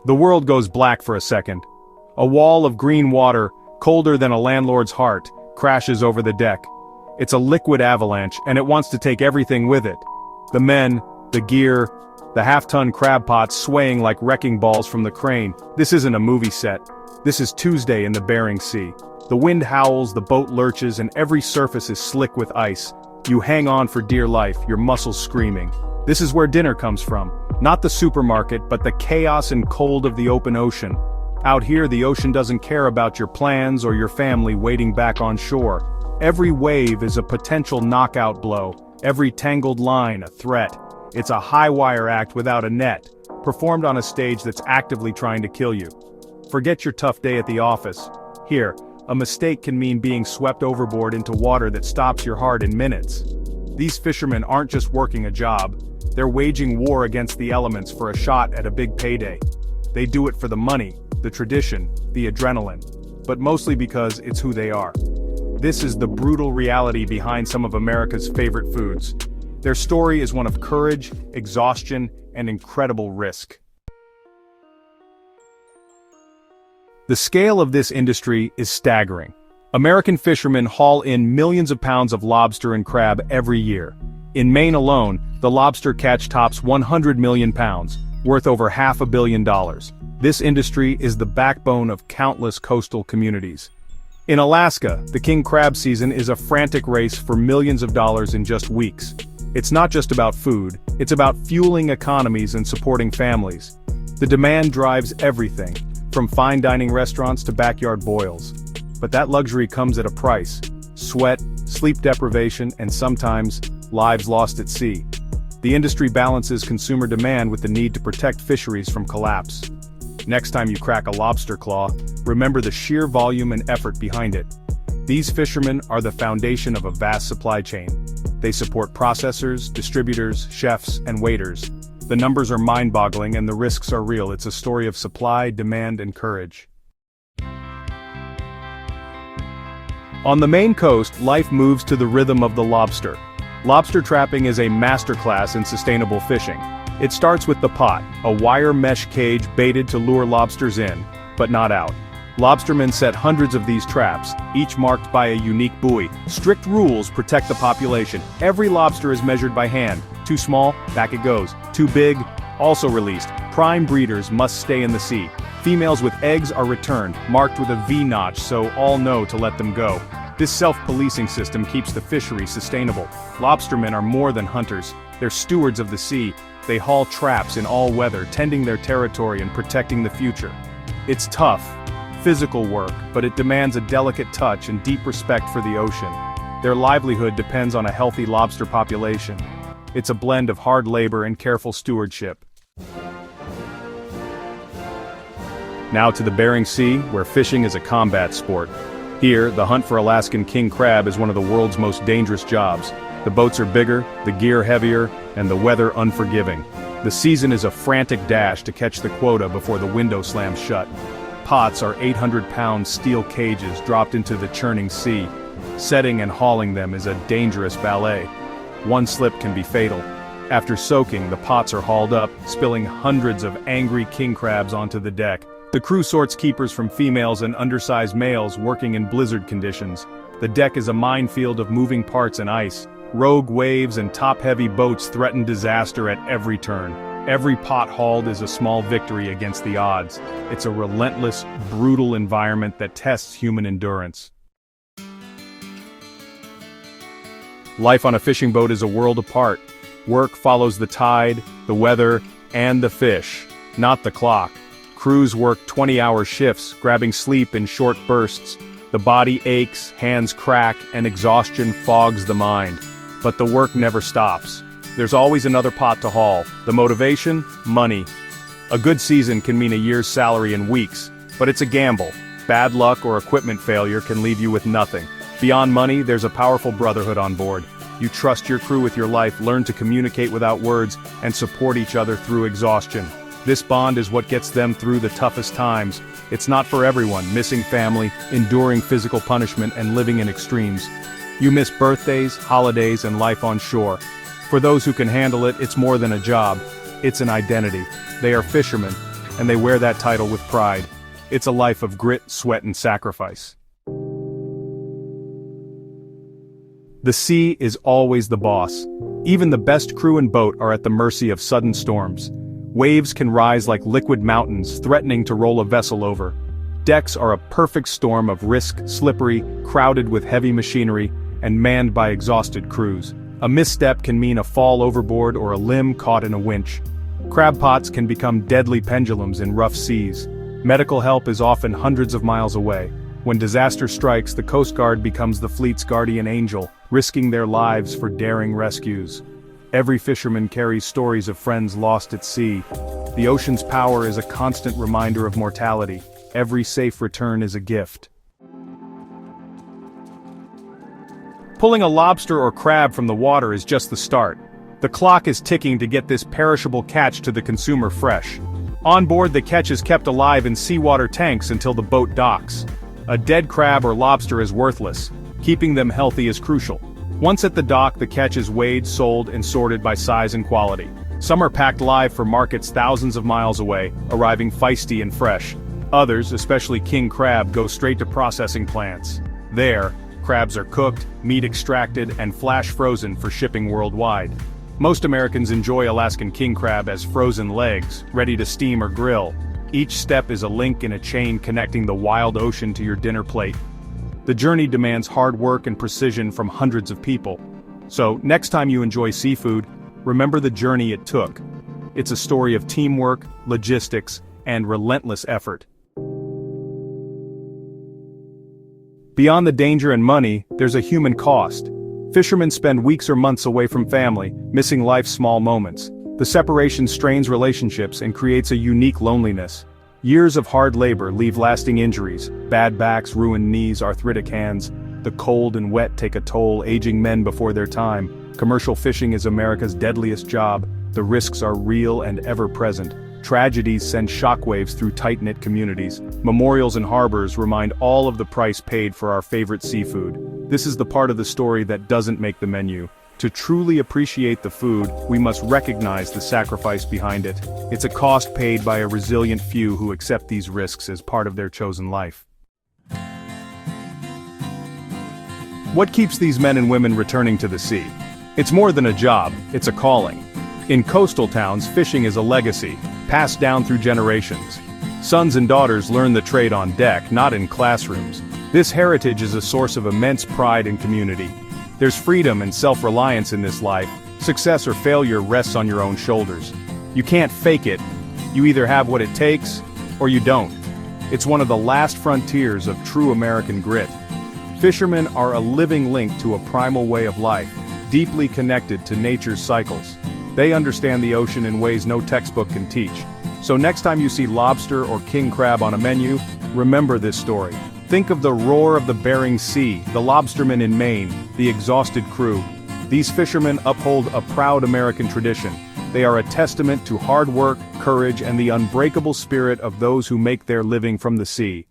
The world goes black for a second. A wall of green water, colder than a landlord's heart, crashes over the deck. It's a liquid avalanche, and it wants to take everything with it. The men, the gear, the half-ton crab pots swaying like wrecking balls from the crane. This isn't a movie set. This is Tuesday in the Bering Sea. The wind howls, the boat lurches, and every surface is slick with ice. You hang on for dear life, your muscles screaming. This is where dinner comes from. Not the supermarket, but the chaos and cold of the open ocean. Out here, the ocean doesn't care about your plans or your family waiting back on shore. Every wave is a potential knockout blow, every tangled line a threat. It's a high-wire act without a net, performed on a stage that's actively trying to kill you. Forget your tough day at the office. Here, a mistake can mean being swept overboard into water that stops your heart in minutes. These fishermen aren't just working a job, they're waging war against the elements for a shot at a big payday. They do it for the money, the tradition, the adrenaline, but mostly because it's who they are. This is the brutal reality behind some of America's favorite foods. Their story is one of courage, exhaustion, and incredible risk. The scale of this industry is staggering. American fishermen haul in millions of pounds of lobster and crab every year. In Maine alone, the lobster catch tops 100 million pounds, worth over $500 million. This industry is the backbone of countless coastal communities. In Alaska, the king crab season is a frantic race for millions of dollars in just weeks. It's not just about food, it's about fueling economies and supporting families. The demand drives everything, from fine dining restaurants to backyard boils. But that luxury comes at a price: sweat, sleep deprivation, and sometimes, lives lost at sea. The industry balances consumer demand with the need to protect fisheries from collapse. Next time you crack a lobster claw, remember the sheer volume and effort behind it. These fishermen are the foundation of a vast supply chain. They support processors, distributors, chefs, and waiters. The numbers are mind-boggling and the risks are real. It's a story of supply, demand, and courage. On the Maine coast, life moves to the rhythm of the lobster. Lobster trapping is a masterclass in sustainable fishing. It starts with the pot, a wire mesh cage baited to lure lobsters in, but not out. Lobstermen set hundreds of these traps, each marked by a unique buoy. Strict rules protect the population. Every lobster is measured by hand. Too small, back it goes. Too big, also released. Prime breeders must stay in the sea. Females with eggs are returned, marked with a V-notch so all know to let them go. This self-policing system keeps the fishery sustainable. Lobstermen are more than hunters. They're stewards of the sea. They haul traps in all weather, tending their territory and protecting the future. It's tough, physical work, but it demands a delicate touch and deep respect for the ocean. Their livelihood depends on a healthy lobster population. It's a blend of hard labor and careful stewardship. Now to the Bering Sea, where fishing is a combat sport. Here, the hunt for Alaskan king crab is one of the world's most dangerous jobs. The boats are bigger, the gear heavier, and the weather unforgiving. The season is a frantic dash to catch the quota before the window slams shut. Pots are 800-pound steel cages dropped into the churning sea. Setting and hauling them is a dangerous ballet. One slip can be fatal. After soaking, the pots are hauled up, spilling hundreds of angry king crabs onto the deck. The crew sorts keepers from females and undersized males working in blizzard conditions. The deck is a minefield of moving parts and ice. Rogue waves and top-heavy boats threaten disaster at every turn. Every pot hauled is a small victory against the odds. It's a relentless, brutal environment that tests human endurance. Life on a fishing boat is a world apart. Work follows the tide, the weather, and the fish, not the clock. Crews work 20-hour shifts, grabbing sleep in short bursts. The body aches, hands crack, and exhaustion fogs the mind. But the work never stops. There's always another pot to haul. The motivation? Money. A good season can mean a year's salary in weeks, but it's a gamble. Bad luck or equipment failure can leave you with nothing. Beyond money, there's a powerful brotherhood on board. You trust your crew with your life, learn to communicate without words, and support each other through exhaustion. This bond is what gets them through the toughest times. It's not for everyone: missing family, enduring physical punishment, and living in extremes. You miss birthdays, holidays, and life on shore. For those who can handle it, it's more than a job. It's an identity. They are fishermen, and they wear that title with pride. It's a life of grit, sweat, and sacrifice. The sea is always the boss. Even the best crew and boat are at the mercy of sudden storms. Waves can rise like liquid mountains, threatening to roll a vessel over. Decks are a perfect storm of risk, slippery, crowded with heavy machinery, and manned by exhausted crews. A misstep can mean a fall overboard or a limb caught in a winch. Crab pots can become deadly pendulums in rough seas. Medical help is often hundreds of miles away. When disaster strikes, the Coast Guard becomes the fleet's guardian angel, risking their lives for daring rescues. Every fisherman carries stories of friends lost at sea. The ocean's power is a constant reminder of mortality. Every safe return is a gift. Pulling a lobster or crab from the water is just the start. The clock is ticking to get this perishable catch to the consumer fresh. On board, the catch is kept alive in seawater tanks until the boat docks. A dead crab or lobster is worthless. Keeping them healthy is crucial. Once at the dock, the catch is weighed, sold, and sorted by size and quality. Some are packed live for markets thousands of miles away, arriving feisty and fresh. Others, especially king crab, go straight to processing plants. There, crabs are cooked, meat extracted, and flash frozen for shipping worldwide. Most Americans enjoy Alaskan king crab as frozen legs, ready to steam or grill. Each step is a link in a chain connecting the wild ocean to your dinner plate. The journey demands hard work and precision from hundreds of people. So, next time you enjoy seafood, remember the journey it took. It's a story of teamwork, logistics, and relentless effort. Beyond the danger and money, there's a human cost. Fishermen spend weeks or months away from family, missing life's small moments. The separation strains relationships and creates a unique loneliness. Years of hard labor leave lasting injuries, bad backs, ruined knees, arthritic hands. The cold and wet take a toll, aging men before their time. Commercial fishing is America's deadliest job. The risks are real and ever-present. Tragedies send shockwaves through tight-knit communities. Memorials and harbors remind all of the price paid for our favorite seafood. This is the part of the story that doesn't make the menu. To truly appreciate the food, we must recognize the sacrifice behind it. It's a cost paid by a resilient few who accept these risks as part of their chosen life. What keeps these men and women returning to the sea? It's more than a job, it's a calling. In coastal towns, fishing is a legacy, passed down through generations. Sons and daughters learn the trade on deck, not in classrooms. This heritage is a source of immense pride and community. There's freedom and self-reliance in this life. Success or failure rests on your own shoulders. You can't fake it. You either have what it takes, or you don't. It's one of the last frontiers of true American grit. Fishermen are a living link to a primal way of life, deeply connected to nature's cycles. They understand the ocean in ways no textbook can teach. So next time you see lobster or king crab on a menu, remember this story. Think of the roar of the Bering Sea, the lobstermen in Maine, the exhausted crew. These fishermen uphold a proud American tradition. They are a testament to hard work, courage, and the unbreakable spirit of those who make their living from the sea.